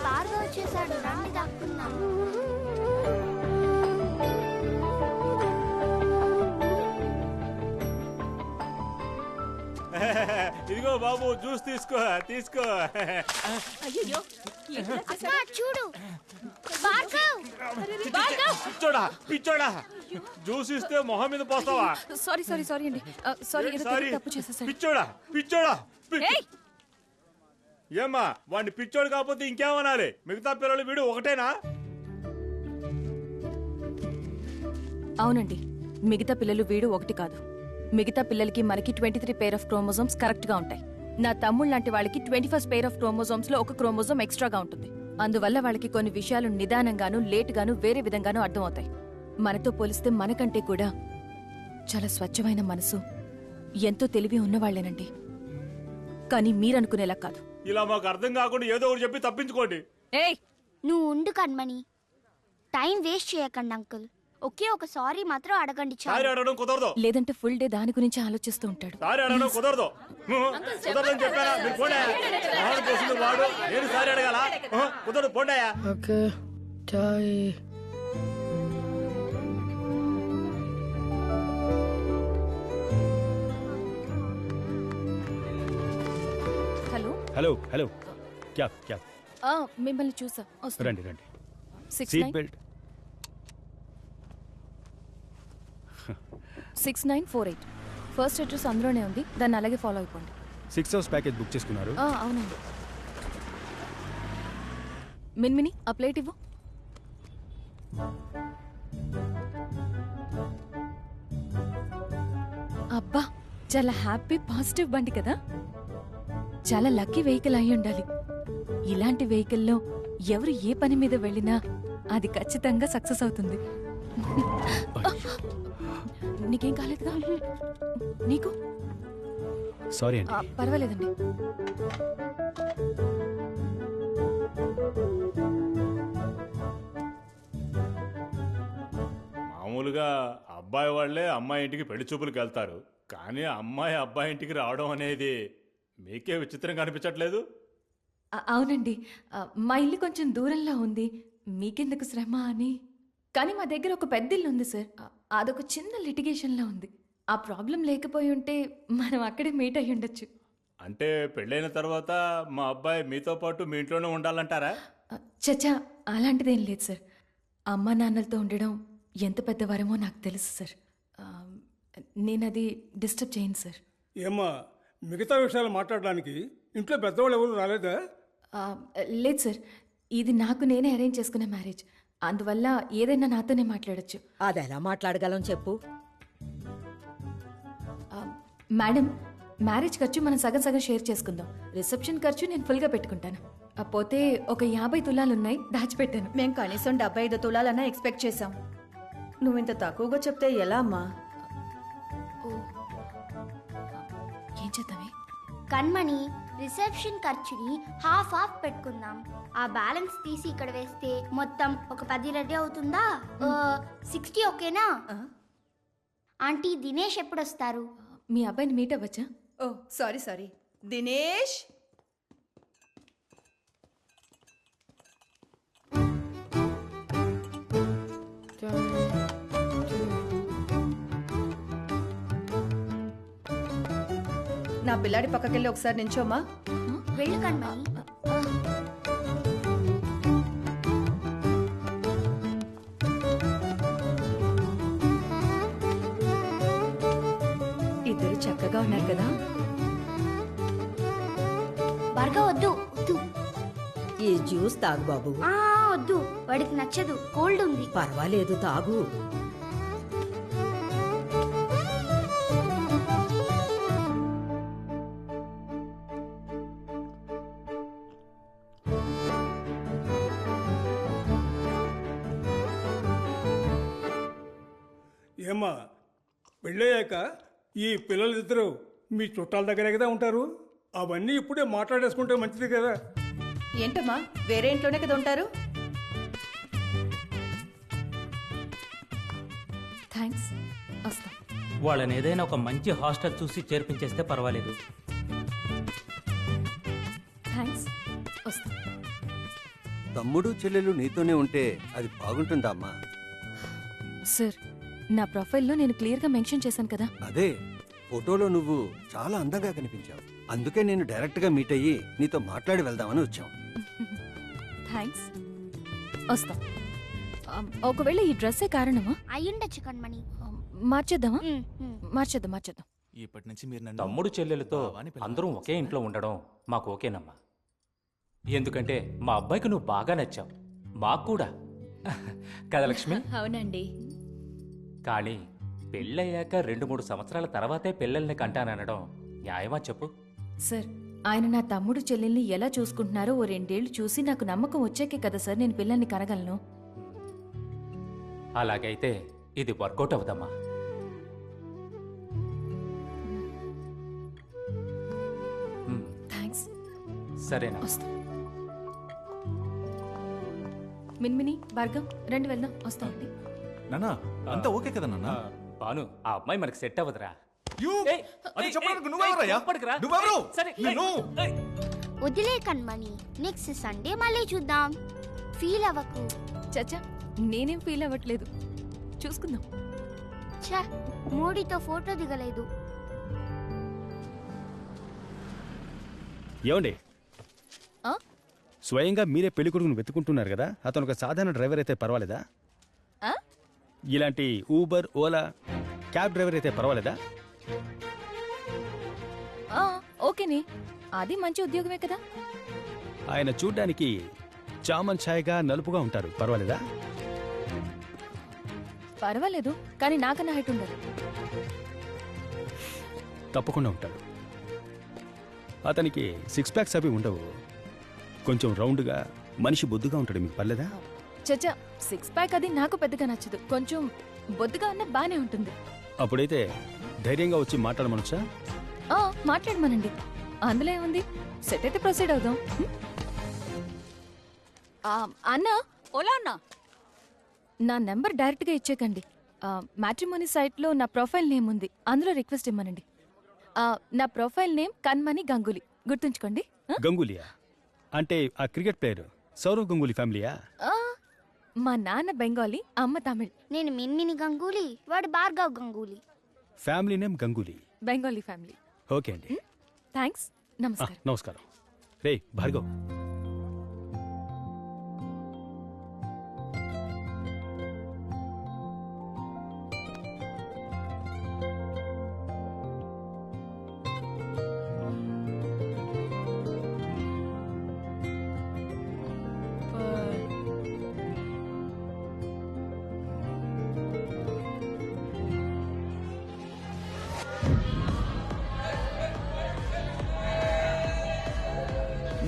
బాగా వచ్చేసాడు, రండి దాక్కున్నాం. ఇదిగో బాబు, జ్యూస్ తీసుకో తీసుకో. చూడు పిచ్చోడా పిచ్చోడా, జ్యూస్ ఇస్తే మొహం మీద పోస్తావా? సారీ సారీ సారీ అండి, సారీ తప్పు చేసేసాను. పిచ్చోడా పిచ్చోడా. ఏమ్మా, వాడిని పిచ్చోడు కాకపోతే ఇంకేమనాలి? మిగతా పిల్లలు వీడు ఒకటేనా? అవునండి, మిగతా పిల్లలు వీడు ఒకటి కాదు. మిగతా పిల్లలకి మనకి 23 పేర్ ఆఫ్ క్రోమోజోమ్స్ కరెక్ట్ గా ఉంటాయి. నా తమ్ముళ్ళ లాంటి వాళ్ళకి 21st పేర్ ఆఫ్ క్రోమోజోమ్స్ లో ఒక క్రోమోజోమ్ ఎక్స్ట్రాగా ఉంటుంది. అందువల్ల వాళ్ళకి కొన్ని విషయాలు నిదానంగాను లేట్ గాను వేరే విధంగానూ అర్థమవుతాయి. మనతో పోలిస్తే మనకంటే కూడా చాలా స్వచ్ఛమైన మనసు, ఎంతో తెలివి ఉన్నవాళ్లేనండి. కానీ మీరనుకునేలా కాదు. ఇలా మాకు అర్థం కాకుండా ఏదో ఒకటి చెప్పి తప్పించుకోండి. ఏయ్, నువ్వు ఉండు కన్మణి, టైం వేస్ట్ చేయకండి అంకుల్. ఒకే ఒక సారీ మాత్రం అడగండి సారీ అడగడం కుదరదు. లేదంటే ఫుల్ డే దాని గురించి ఆలోచిస్తూ ఉంటాడు. సారీ అడగడం కుదరదు. కుదరదని చెప్పారా? మీరు పోండి. వాడు నేను సారీ అడగాల? కుదరదు, పోండాయా. హలో హలో హలో, క్యా క్యా? మిమ్మల్ని చూసా. రండి రండి. 6948 ఫస్ట్ అడ్రస్ అందులోనే ఉంది, దాన్ని అలాగే ఫాలో అయిపోండి. 6 hours ప్యాకేజ్ బుక్ చేసుకున్నారు? అవునండి. మిన్మిని ఆ ప్లేట్ ఇవ్వు. అబ్బా, చాలా హ్యాపీ పాజిటివ్ బండి కదా. చాలా లక్కీ వెహికల్ అయి ఉండాలి. ఇలాంటి వెహికల్లో ఎవరు ఏ పని మీద వెళ్ళినా అది ఖచ్చితంగా సక్సెస్ అవుతుంది. నీకేం కాలేదుగా? నీకు? సారీ అండి. పర్వాలేదండి. మామూలుగా అబ్బాయి వాళ్లే అమ్మాయి ఇంటికి పెళ్లి చూపులకు వెళ్తారు, కానీ అమ్మాయి అబ్బాయి ఇంటికి రావడం అనేది మీకే విచిత్రంగా అనిపించట్లేదు? అవునండి, మా ఇల్లు కొంచెం దూరంలో ఉంది, మీకెందుకు శ్రమ అని. కానీ మా దగ్గర ఒక పెద్ద ఇల్లు ఉంది సార్, అదొక చిన్న లిటిగేషన్లో ఉంది. ఆ ప్రాబ్లం లేకపోయి ఉంటే మనం అక్కడే మీట్ అయ్యి ఉండొచ్చు. అంటే పెళ్ళైన తర్వాత మా అబ్బాయి మీతో పాటు మీ ఇంట్లోనే ఉండాలంటారా? చచ్చా, అలాంటిదేం లేదు సార్. అమ్మా నాన్నలతో ఉండడం ఎంత పెద్దవారమో నాకు తెలుసు సార్. నేను అది డిస్టర్బ్ చేయను సార్. ఏమ్మా, మిగతా విషయాలు మాట్లాడడానికి ఇంట్లో పెద్దవాళ్ళు ఎవరు రాలేదా? లేదు సార్, ఇది నాకు నేనే అరేంజ్ చేసుకున్న మ్యారేజ్, అందువల్ల ఏదైనా నాతోనే మాట్లాడొచ్చు. అది ఎలా మాట్లాడగలం చెప్పు. మేడం, మ్యారేజ్ ఖర్చు మనం సగం సగం షేర్ చేసుకుందాం. రిసెప్షన్ ఖర్చు నేను ఫుల్గా పెట్టుకుంటాను. పోతే ఒక 50 తులాలున్నాయి, దాచిపెట్టాను. మేం కనీసం 75 తులాలన్నా ఎక్స్పెక్ట్ చేశాం. నువ్వు ఇంత తక్కువగా చెప్తే ఎలా అమ్మా? ఏం చేద్దామే? కన్మణి, రిసెప్షన్ ఖర్చుని హాఫ్ పెట్టుకుందాం. ఆ బ్యాలెన్స్ తీసి ఇక్కడ వేస్తే మొత్తం ఒక 10 రెడీ అవుతుందా? 60 ఓకేనా? ఆంటీ, దినేష్ ఎప్పుడు వస్తారు? మీ అబ్బాయిని మీట్ అవ్వచ్చా? ఓ సారీ దినేష్. నా పిల్లాడి పక్కకెళ్ళి ఒకసారి నించోమ్మా. వెళ్ళు కన్మణి. ఇద్దరు చక్కగా ఉన్నారు కదా. బర్గా వద్దు. ఈ జ్యూస్ తాగు బాబు. వద్దు, వాడికి నచ్చదు, కోల్డ్ ఉంది. పర్వాలేదు, తాగు. ఏమ్మా, పెళ్ళయ్యాక ఈ పిల్లలిద్దరూ మీ చుట్టాల దగ్గరే కదా ఉంటారు, అవన్నీ ఇప్పుడే మాట్లాడేసుకుంటే మంచిది కదా. ఏంటమ్మా, వేరే ఇంట్లోనే కదా ఉంటారు? థ్యాంక్స్, వస్తాం. వాళ్ళని ఏదైనా ఒక మంచి హాస్టల్ చూసి చేర్పించేస్తే పర్వాలేదు. థ్యాంక్స్. వస్తా. తమ్ముడు చెల్లెలు నీతోనే ఉంటే అది బాగుంటుందా అమ్మా? సార్, నా ప్రొఫైల్లో నేను క్లియర్గా మెన్షన్ చేశాను కదా. అదే ఫోటోలో నువ్వు చాలా అందంగా కనిపించావు. అందుకే నేను డైరెక్ట్గా మీట్ అయ్యి నీతో మాట్లాడి వెళ్దామని వచ్చాం. థ్యాంక్స్. వస్తా. ఒకవేళ ఈ డ్రెస్సే కారణమా? అయ్యుండొచ్చు కణ్మణి. మార్చేద్దామా? మార్చేద్దాం. ఇప్పటి నుంచి మీరు నన్ను తమ్ముడు చెల్లెలతో అందరం ఒకే ఇంట్లో ఉండడం మాకు ఓకేనమ్మా. ఎందుకంటే మా అబ్బాయికి నువ్వు బాగా నచ్చావు, మాకు కూడా. కదా లక్ష్మి? అవునండి. కానీ పెళ్ళయ్యాక 2-3 సంవత్సరాల తర్వాతే పిల్లల్ని కంటాననడం న్యాయమా చెప్పు? సార్, ఆయన నా తమ్ముడు చెల్లెల్ని ఎలా చూసుకుంటున్నారో ఓ 2 ఏళ్లు చూసి నాకు నమ్మకం వచ్చాకే కదా సార్ నేను పిల్లల్ని కనగలను. అలాగైతే ఇది వర్కౌట్ అవుదమ్మా. థ్యాంక్స్. సరేనా? వస్తా. మిన్మిని, భార్గవ్, రండి వెళ్దాం. వస్తామండి. నాన్న అంతా ఓకే కదా నాన్న? బాను, ఆ అమ్మాయి మనకి సెట్ అవ్వదురా. అది చెప్పడానికి నువ్వెవరయ్యా? నువ్వెవరు? వదిలే కణ్మణి, నెక్స్ట్ సండే మళ్ళీ చూద్దాం. ఫీల్ అవ్వకు. చచ్చా, నేనేం ఫీల్ అవ్వట్లేదు. చూసుకుందాం. ఛ, మోడీతో ఫోటో దిగలేదు. ఏమండి, ఆ? స్వయంగా మీరే పెళ్లి కొడుకును వెతుకుంటున్నారు కదా, అతను ఒక సాధారణ డ్రైవర్ అయితే పర్వాలేదా? ఆ? ఇలాంటి ఊబర్, ఓలా, క్యాబ్ డ్రైవర్ అయితే పర్వాలేదా? ఓకేనే, అది మంచి ఉద్యోగమే కదా. ఆయన చూడ్డానికి చామన్ ఛాయగా నలుపుగా ఉంటారు, పర్వాలేదా? పర్వాలేదు, కానీ నాకన్నా హైట్ ఉండదు. తప్పకుండా ఉంటాడు. అతనికి 6 ప్యాక్స్ అవి ఉండవు, కొంచెం రౌండ్గా మనిషి బొద్దుగా ఉంటాడు. మీకు పర్లేదా? చచ్చా, 6 ప్యాక్ అది నాకు పెద్దగా నచ్చదు. కొంచెం బొద్దుగా ఉన్న బానే ఉంటుంది. అప్పుడైతే ధైర్యంగా వచ్చి మాట్లాడమనొచ్చా? మాట్లాడమనండి, అందులో ఏముంది. సెట్ అయితే ప్రొసీడ్ అవుదాం. అన్నా, ఓలా అన్నా, నా నెంబర్ డైరెక్ట్గా ఇచ్చేకండి. మ్యాట్రిమోనీ సైట్లో నా ప్రొఫైల్ నేమ్ ఉంది, అందులో రిక్వెస్ట్ ఇమ్మనండి. నా ప్రొఫైల్ నేమ్ కణ్మణి గంగూలీ, గుర్తుంచుకోండి. గంగూలియా అంటే ఆ క్రికెట్ ప్లేయర్ సౌరవ్ గంగూలీ ఫ్యామిలీయా? మా నాన్న బెంగాలీ, అమ్మ తమిళ్. నేను మిన్మిని గంగూలీ, వాడు Bhargav Ganguly. Family name Ganguly, Bengali family. Okay అండి. థ్యాంక్స్. నమస్కారం. నమస్కారం. రే భార్గవ్,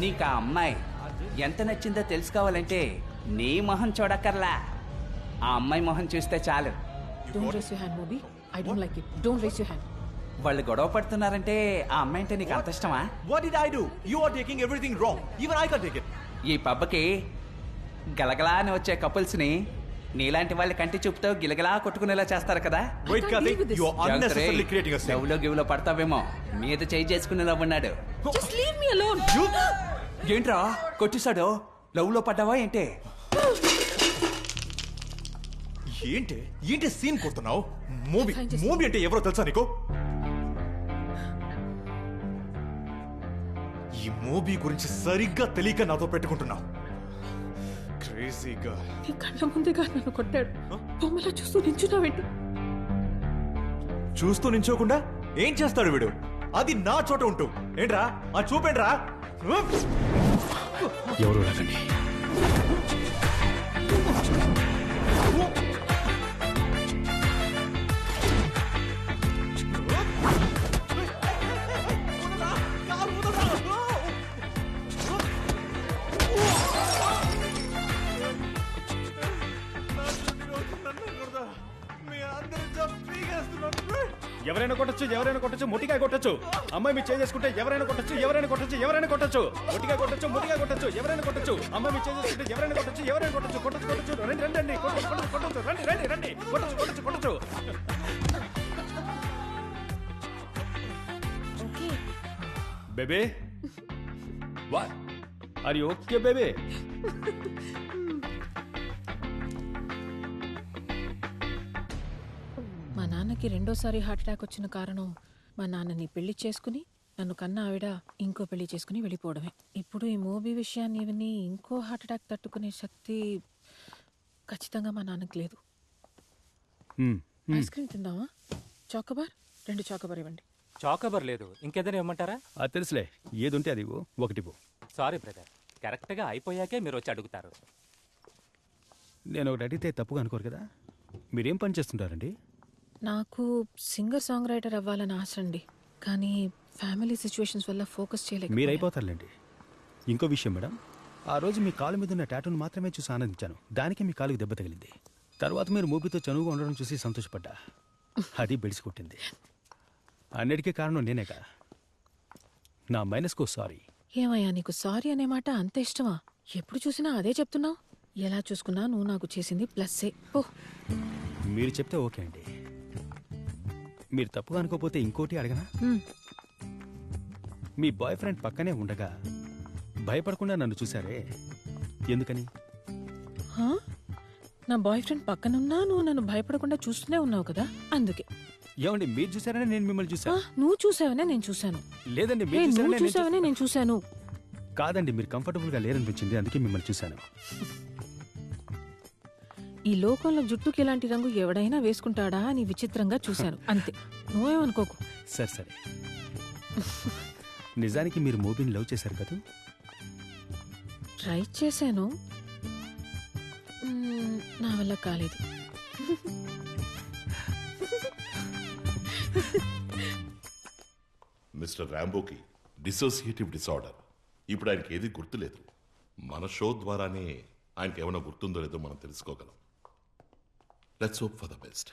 నీకు ఆ అమ్మాయి ఎంత నచ్చిందో తెలుసుకోవాలంటే నీ మొహం చూడక్కర్లా, ఆ అమ్మాయి మొహం చూస్తే చాలు. వాళ్ళు గొడవ పడుతున్నారంటే ఆ అమ్మాయి అంటే నీకు అంత ఇష్టమా? What did I do? You are taking everything wrong. Even I can't take it. ఈ పబ్బకి గలగలా అని వచ్చే కపుల్స్ ని నీలాంటి వాళ్ళ కంటి చూపుతో గిలగలా కొట్టుకునేలా చేస్తారు కదా. Wait, Karthik, you are unnecessarily creating a scene. లవ్లో గివ్లో పడతావేమో, మీద చేయి చేసుకునేలా ఉన్నాడు. Just leave me alone. ఏంట్రా కొట్టిస్తాడు? లవ్ లో పడ్డావా ఏంటి? ఏంటి సీన్ కొడుతున్నావు? మూవీ అంటే ఎవరో తెలుసా నీకు? ఈ మూవీ గురించి సరిగ్గా తెలియక నాతో పెట్టుకుంటున్నావు. క్రేజీగా నీ కళ్ళ ముందుగా నన్ను కొట్టాడు, బొమ్మలా చూస్తూ నించున్నావేంటి? చూస్తూ నించోకుండా ఏం చేస్తాడు వీడు? అది నా చోట ఉంటూ ఏంట్రా ఆ చూపేంట్రా? ఎవరు రాకండి. ఎవరైనా కొట్టచ్చు, మొట్టిగా కొట్టచ్చు. అమ్మాయి మీరు చేసుకుంటే ఎవరైనా కొట్టచ్చు. మొట్టిగా కొట్టచ్చు, ఎవరైనా కొట్టచ్చు. అమ్మాయి మీరు చేసుకుంటే ఎవరైనా కొట్టచ్చు. కొట్టచ్చు. రండి, కొట్టచ్చు. Baby What? Are you okay baby? మా నాన్నకి రెండోసారి హార్ట్ అటాక్ వచ్చిన కారణం మా నాన్నని పెళ్లి చేసుకుని నన్ను కన్న ఆవిడ ఇంకో పెళ్లి చేసుకుని వెళ్ళిపోవడమే. ఇప్పుడు ఈ మూవీ విషయాన్ని విని ఇంకో హార్ట్ అటాక్ తట్టుకునే శక్తి ఖచ్చితంగా మా నాన్నకి లేదు. ఐస్ క్రీమ్ తిందామా? చాకోబార్ 2 చాకోబార్ ఇవ్వండి. చాకోబార్ లేదు, ఇంకేదైనా ఇవ్వమంటారా? అది తెలుసులే, ఏది ఉంటే అది ఒకటి పో. సారీ బ్రదర్, కరెక్ట్గా అయిపోయాకే మీరు వచ్చి అడుగుతారు. నేను ఒకటి అడిగితే తప్పుగా అనుకోరు కదా. మీరేం పని చేస్తుంటారండి? నాకు సింగర్ సాంగ్ రైటర్ అవ్వాలని ఆశ అండి, కానీ ఫ్యామిలీ సిచ్యువేషన్స్ వల్ల ఫోకస్ చేయలేక. మీరు అయిపోతారులేండి. ఇంకో విషయం మేడం, ఆ రోజు మీ కాలు మీద ఉన్న టాటూను మాత్రమే చూసి ఆనందించాను. దానికి మీ కాలుకు దెబ్బ తగిలింది. తర్వాత మీరు మూపితో చనువుగా ఉండడం చూసి సంతోషపడ్డా. అది బెడిసి కొట్టింది. అన్నిటికీ కారణం నేనేగా. నా మైనస్కు సారీ. ఏమయ్యా, నీకు సారీ అనే మాట అంత ఇష్టమా? ఎప్పుడు చూసినా అదే చెప్తున్నావు. ఎలా చూసుకున్నా నువ్వు నాకు చేసింది ప్లస్సే. ఓ, మీరు చెప్తే ఓకే అండి. మీరు తప్పుగా అనుకోపోతే ఇంకోటి అడగనా? మీ బాయ్ ఫ్రెండ్ పక్కనే ఉండగా భయపడకుండా నన్ను చూసారే, ఎందుకని? నా బాయ్ ఫ్రెండ్ పక్కనున్నా నువ్వు నన్ను భయపడకుండా చూస్తూనే ఉన్నావు కదా, అందుకే. ఏమండి, మీరు చూసారనే నేను మిమ్మల్ని చూసా. నువ్వు చూసావనే నేను చూశాను. లేదండి, నువ్వు చూసావనే నేను చూశాను. కాదండి, మీరు కంఫర్టబుల్ గా లేరనిపించింది, అందుకే మిమ్మల్ని చూశాను. ఈ లోకంలో జుట్టుకి ఇలాంటి రంగు ఎవడైనా వేసుకుంటాడా అని విచిత్రంగా చూశాను, అంతే. నువ్వేమనుకోకు. సరే సరే. నిజానికి మీరు మూవీని లవ్ చేశారు కదా? ట్రై చేశాను, నా వల్ల కాలేదు. మిస్టర్ రాంబోకి డిసోసియేటివ్ డిసార్డర్. ఇప్పుడు ఆయనకి ఏది గుర్తులేదు. మన షో ద్వారానే ఆయనకి ఏమైనా గుర్తుందో లేదో మనం తెలుసుకోగలం. Let's hope for the best.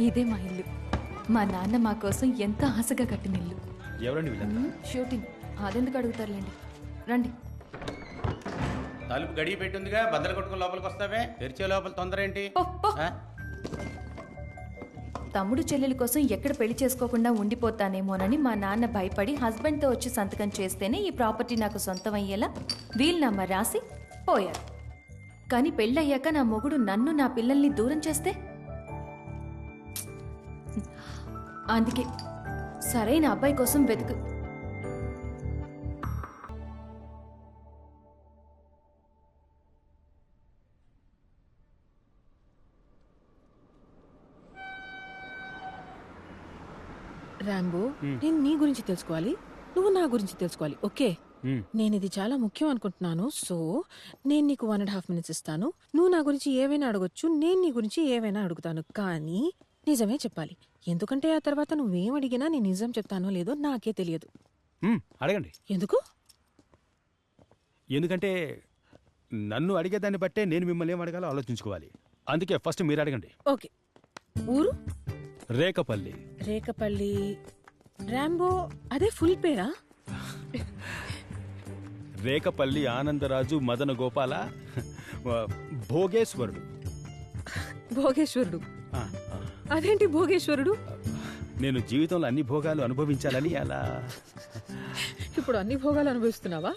ఇదే మా ఇల్లు. మా నాన్న మా కోసం ఎంతో ఆశగా కట్టిన ఇల్లు. ఎవరండి వీళ్ళంతా? షూటింగ్. అదెందుకు అడుగుతారులేండి, రండి. తలుపు గడియ పెట్టుందిగా, బద్దలు కొట్టుకుని లోపలికి వస్తావే. తెరిచే లోపల తొందర ఏంటి? తమ్ముడు చెల్లెల కోసం ఎక్కడ పెళ్లి చేసుకోకుండా ఉండిపోతానేమోనని మా నాన్న భయపడి హస్బెండ్తో వచ్చి సంతకం చేస్తేనే ఈ ప్రాపర్టీ నాకు సొంతం అయ్యేలా వీలునామా రాసి పోయారు. కానీ పెళ్ళయ్యాక నా మొగుడు నన్ను నా పిల్లల్ని దూరం చేస్తే, అందుకే సరైన అబ్బాయి కోసం వెతుకు. రాంబో, నేను నీ గురించి తెలుసుకోవాలి, నువ్వు నా గురించి తెలుసుకోవాలి. ఓకే, నేను ఇది చాలా ముఖ్యం అనుకుంటున్నాను. సో నేను నీకు 1.5 minutes ఇస్తాను. నువ్వు నా గురించి ఏవైనా అడగొచ్చు, నేను నీ గురించి ఏవైనా అడుగుతాను, కానీ నిజమే చెప్పాలి. ఎందుకంటే ఆ తర్వాత నువ్వేం అడిగినా నేను నిజం చెప్తానో లేదో నాకే తెలియదు. అడగండి. ఎందుకు? ఎందుకంటే నన్ను అడిగేదాన్ని బట్టే నేను మిమ్మల్ని ఏం అడగాలో ఆలోచించుకోవాలి. అందుకే ఫస్ట్ మీరు అడగండి. ఓకే. ఊరు? రేకపల్లి. రేకపల్లి. రాంబో అదే ఫుల్ పేరా? రేకపల్లి ఆనందరాజు మదన గోపాల భోగేశ్వరుడు. భోగేశ్వరుడు? అదేంటి భోగేశ్వరుడు? నేను జీవితంలో అన్ని భోగాలు అనుభవించాలని అలా. ఇప్పుడు అన్ని భోగాలు అనుభవిస్తున్నావా?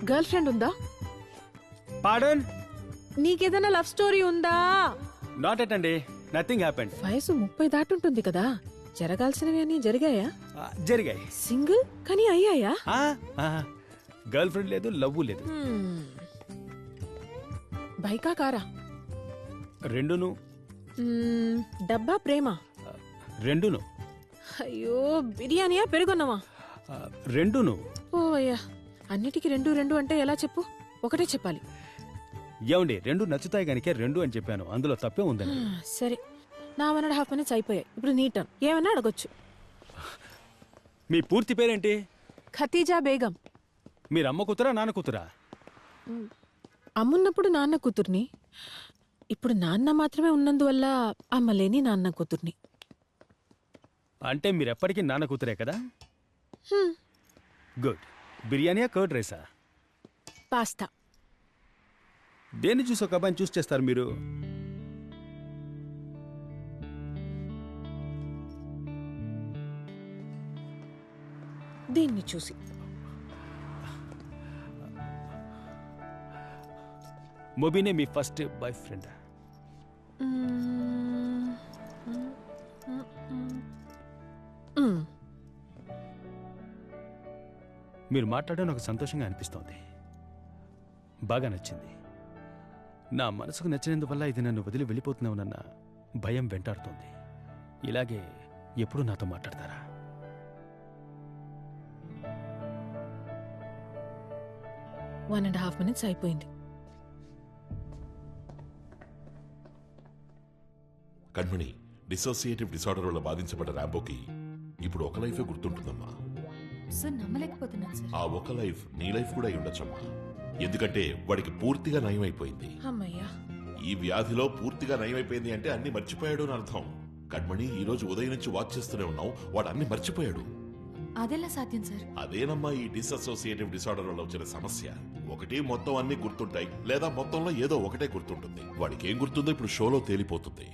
గర్ల్ ఫ్రెండ్ ఉందా? పాడన్. నీకేదైనా లవ్ స్టోరీ ఉందా? నాట్ ఎట్ అండి, నథింగ్ హ్యాపెండ్. వయసు 30 దాటుంటుంది కదా, జరగాల్సినవి అన్ని జరిగాయా? జరిగాయి. సింగిల్ కానీ అయ్యాయా? గర్ల్ ఫ్రెండ్ లేదు, లవ్ లేదు. బైకా కారా? రెండును. డబ్బా ప్రేమ? రెండును. అయ్యో, బిర్యానీయా పెరుగున్నావా? రెండును. ఓ అయ్యా, అన్నిటికీ 2 అంటే ఎలా చెప్పు? ఒకటే చెప్పాలి. ఏమండి, 2 నచ్చుతాయి కనుక 2 అని చెప్పాను, అందులో తప్పే ఉందండి. సరే, నా 1.5 minutes అయిపోయాయి. ఇప్పుడు నీ టర్న్. ఏమన్నా అడగొచ్చు. మీ పూర్తి పేరేంటి? ఖతీజా బేగం. మీరు అమ్మ కూతురా నాన్న కూతురా? అమ్మున్నప్పుడు నాన్న కూతుర్ని, ఇప్పుడు నాన్న మాత్రమే ఉన్నందువల్ల అమ్మ లేని నాన్న కూతుర్ని. అంటే మీరు ఎప్పటికీ నాన్న కూతురే కదా? గుడ్. బిర్యానీయా కర్డ్ రైసా? పాస్తా. దేన్ని చూసి ఒక అబ్బాయిని చూస్ చేస్తారు మీరు? దీన్ని చూసి. మొబీనే మీ ఫస్ట్ బాయ్ ఫ్రెండ్? మీరు మాట్లాడడం నాకు సంతోషంగా అనిపిస్తోంది, బాగా నచ్చింది. నా మనసుకు నచ్చినందువల్ల ఇది నన్ను వదిలి వెళ్ళిపోతున్నావునన్న భయం వెంటాడుతోంది. ఇలాగే ఎప్పుడు నాతో మాట్లాడతారా? వన్ అండ్ హాఫ్ మినిట్స్ అయిపోయింది. కణ్మణి, డిసోసియేటివ్ డిసార్డర్ వల్ల బాధించబడ్డ రాంబోకి ఇప్పుడు ఒక లైఫే గుర్తుంటుందమ్మా. సార్ నమ్మలేకపోతున్నాను సార్. ఆ ఒక లైఫ్ నీ లైఫ్ కూడా అయి ఉండొచ్చమ్మా. ఎందుకంటే వాడికి పూర్తిగా నయం అయిపోయింది. అమ్మయ్యా. ఈ వ్యాధిలో పూర్తిగా నయం అయిపోయింది అంటే అన్ని మర్చిపోయాడు అని అర్థం. కణ్మణి, ఈ రోజు ఉదయం నుంచి వాచ్ చేస్తూనే ఉన్నావు, వాడు అన్ని మర్చిపోయాడు. అదెలా సాధ్యం సార్? అదేనమ్మా ఈ డిసోసియేటివ్ డిసార్డర్ వల్ల వచ్చిన సమస్య. ఒకటి మొత్తం అన్ని గుర్తుంటాయి, లేదా మొత్తంలో ఏదో ఒకటే గుర్తుంటుంది. వాడికి ఏం గుర్తుందో ఇప్పుడు షోలో తేలిపోతుంది.